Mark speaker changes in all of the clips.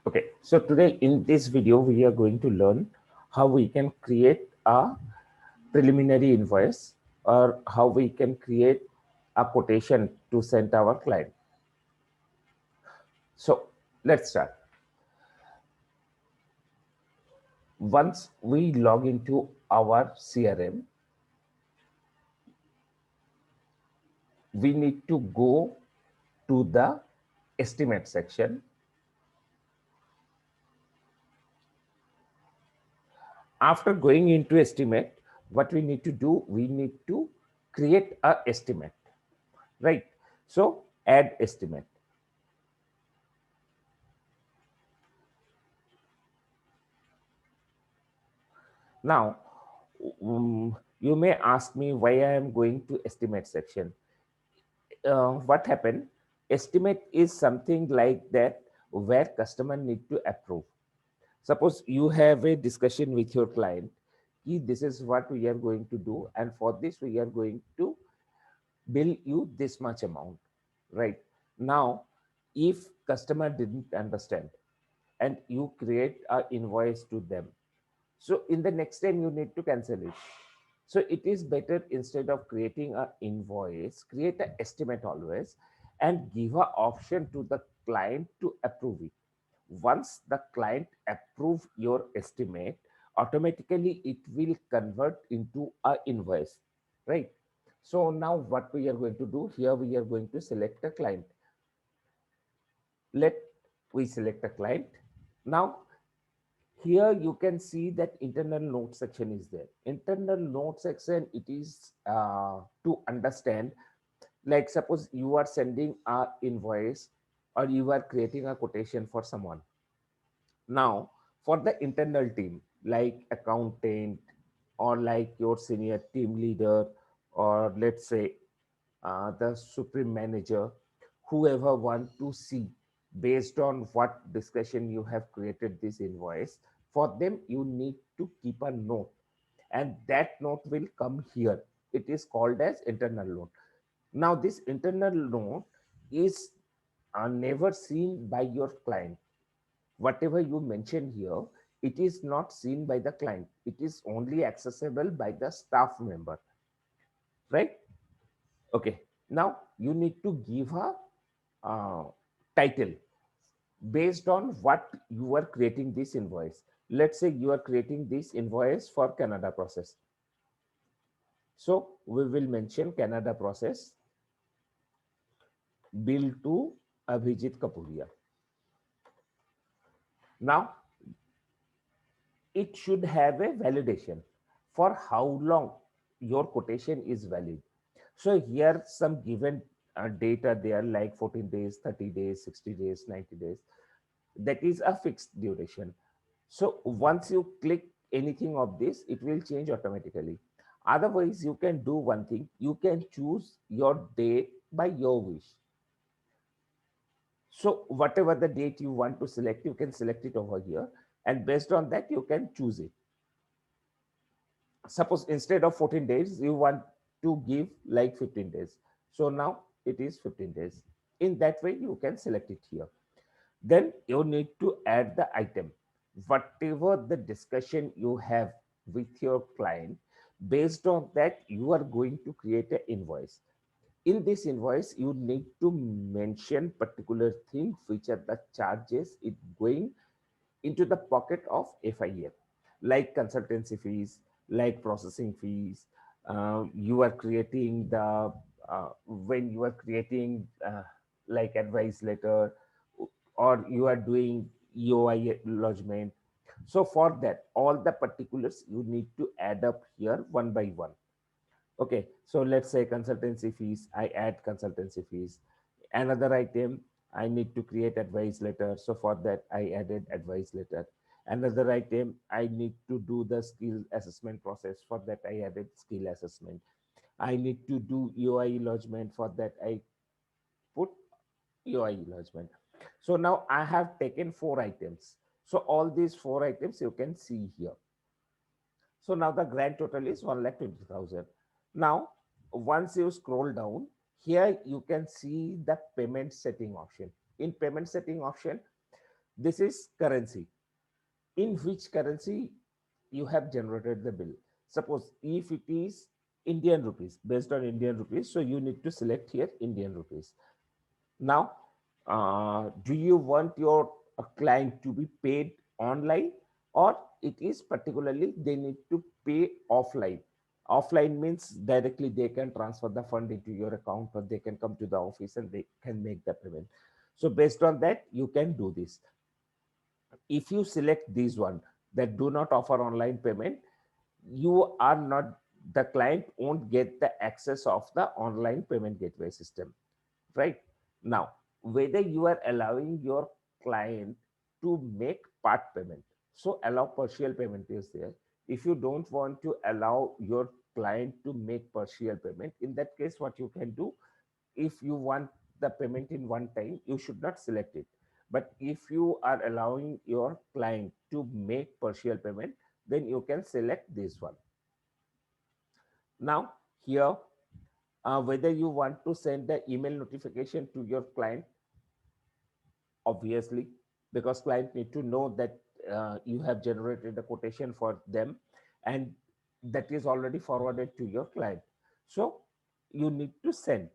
Speaker 1: Okay, so today in this video, we are going to learn how we can create a preliminary invoice or how we can create a quotation to send our client. So let's start. Once we log into our CRM, we need to go to the estimate section. After going into estimate, what we need to do, we need to create a estimate, right? So add estimate. Now, you may ask me why I am going to estimate section. What happened? Estimate is something like that where customer need to approve. Suppose you have a discussion with your client. This is what we are going to do, and for this we are going to bill you this much amount, right? Now, if customer didn't understand and you create a invoice to them, so in the next time you need to cancel it. So it is better, instead of creating a invoice, create an estimate always and give a option to the client to approve it. Once the client approve your estimate, automatically it will convert into a invoice, right? So now what we are going to do here, we are going to select a client. Let we select a client. Now here you can see that internal note section is there. Internal note section, it is to understand, like suppose you are sending a invoice or you are creating a quotation for someone. Now for the internal team like accountant or like your senior team leader, or let's say the supreme manager, whoever want to see based on what discussion you have created this invoice, for them you need to keep a note, and that note will come here. It is called as internal note. Now this internal note is never seen by your client. Whatever you mention here, it is not seen by the client. It is only accessible by the staff member, right? Okay, now you need to give a uh, title based on what you are creating this invoice. Let's say you are creating this invoice for Canada process. So we will mention Canada process bill to Abhijit Kapuria. Now it should have a validation for how long your quotation is valid. So here some given data there like 14 days, 30 days, 60 days, 90 days. That is a fixed duration. So once you click anything of this, it will change automatically. Otherwise, you can do one thing. You can choose your date by your wish. So whatever the date you want to select, you can select it over here. And based on that, you can choose it. Suppose instead of 14 days, you want to give like 15 days. So now it is 15 days. In that way, you can select it here. Then you need to add the item. Whatever the discussion you have with your client, based on that, you are going to create an invoice. In this invoice, you need to mention particular things which are the charges it going into the pocket of FIA, like consultancy fees, like processing fees. You are creating the when you are creating like advice letter, or you are doing EOI lodgement. So for that, all the particulars you need to add up here one by one. Okay, so let's say consultancy fees, I add consultancy fees. Another item, I need to create advice letter. So for that, I added advice letter. Another item, I need to do the skill assessment process. For that, I added skill assessment. I need to do EOI lodgement. For that, I put EOI lodgement. So now I have taken 4 items. So all these 4 items you can see here. So now the grand total is 1,20,000. Now, once you scroll down, here you can see the payment setting option. In payment setting option, This is currency. In which currency you have generated the bill? Suppose if it is Indian rupees, based on Indian rupees, so you need to select here Indian rupees. Now, do you want your client to be paid online, or it is particularly they need to pay offline? Offline means directly they can transfer the fund into your account, or they can come to the office and they can make the payment. So based on that, you can do this. If you select this one that do not offer online payment, you are not, the client won't get the access of the online payment gateway system, right? Now, whether you are allowing your client to make part payment, so allow partial payment is there. If you don't want to allow your client to make partial payment, in that case what you can do, if you want the payment in one time, you should not select it. But if you are allowing your client to make partial payment, then you can select this one. Now here, whether you want to send the email notification to your client, obviously, because client need to know that you have generated a quotation for them, and that is already forwarded to your client, so you need to send.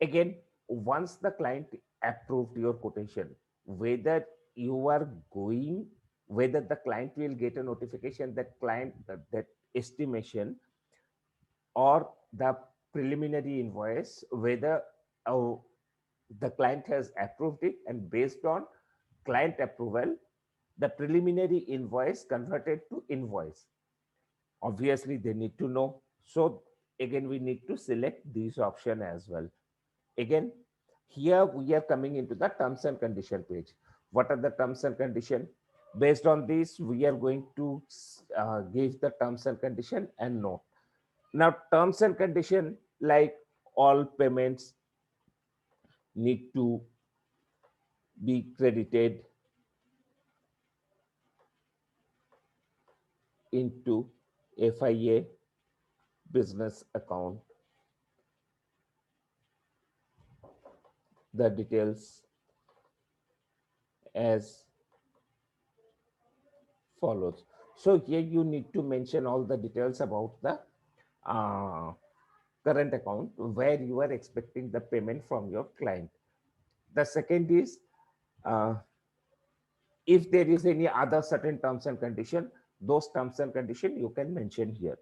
Speaker 1: Again, once the client approved your quotation, whether you are going, whether the client will get a notification that client that estimation or the preliminary invoice, whether uh, the client has approved it, and based on client approval, the preliminary invoice converted to invoice. Obviously, they need to know. So again, we need to select this option as well. Again, here we are coming into the terms and condition page. What are the terms and condition? Based on this, we are going to give the terms and condition and note. Now, terms and condition, like all payments need to be credited into FIA business account. The details as follows. So here you need to mention all the details about the uh, current account where you are expecting the payment from your client. The second is, uh, if there is any other certain terms and condition, those terms and condition you can mention here.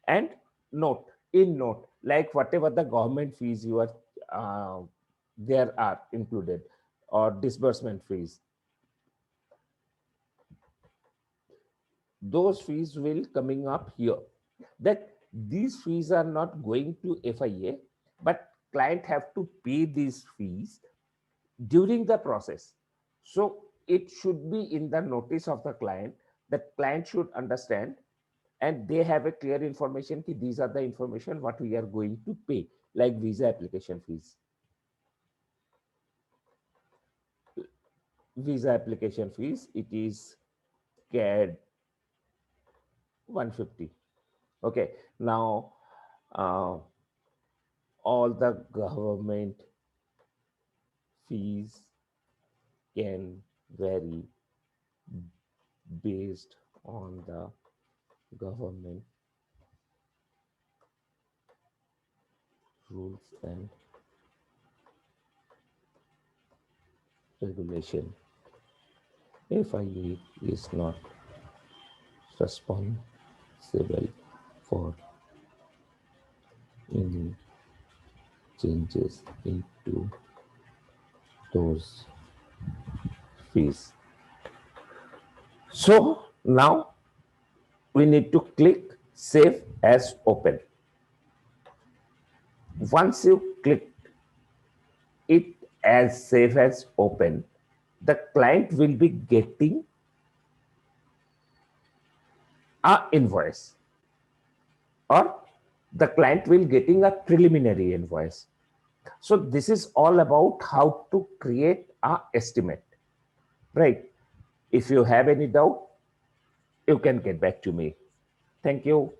Speaker 1: And note, in note, like whatever the government fees you are there are included, or disbursement fees, those fees will coming up here, that these fees are not going to FIA, but client have to pay these fees during the process. So it should be in the notice of the client, that client should understand, and they have a clear information that these are the information what we are going to pay, like visa application fees. Visa application fees, it is CAD 150. Okay, now all the government fees can vary based on the government rules and regulation. FIA is not responsible for any changes into those fees. So now we need to click Save as Open. Once you click it as Save as Open, the client will be getting a invoice, or the client will getting a preliminary invoice. So this is all about how to create a estimate, right? If you have any doubt, you can get back to me. Thank you.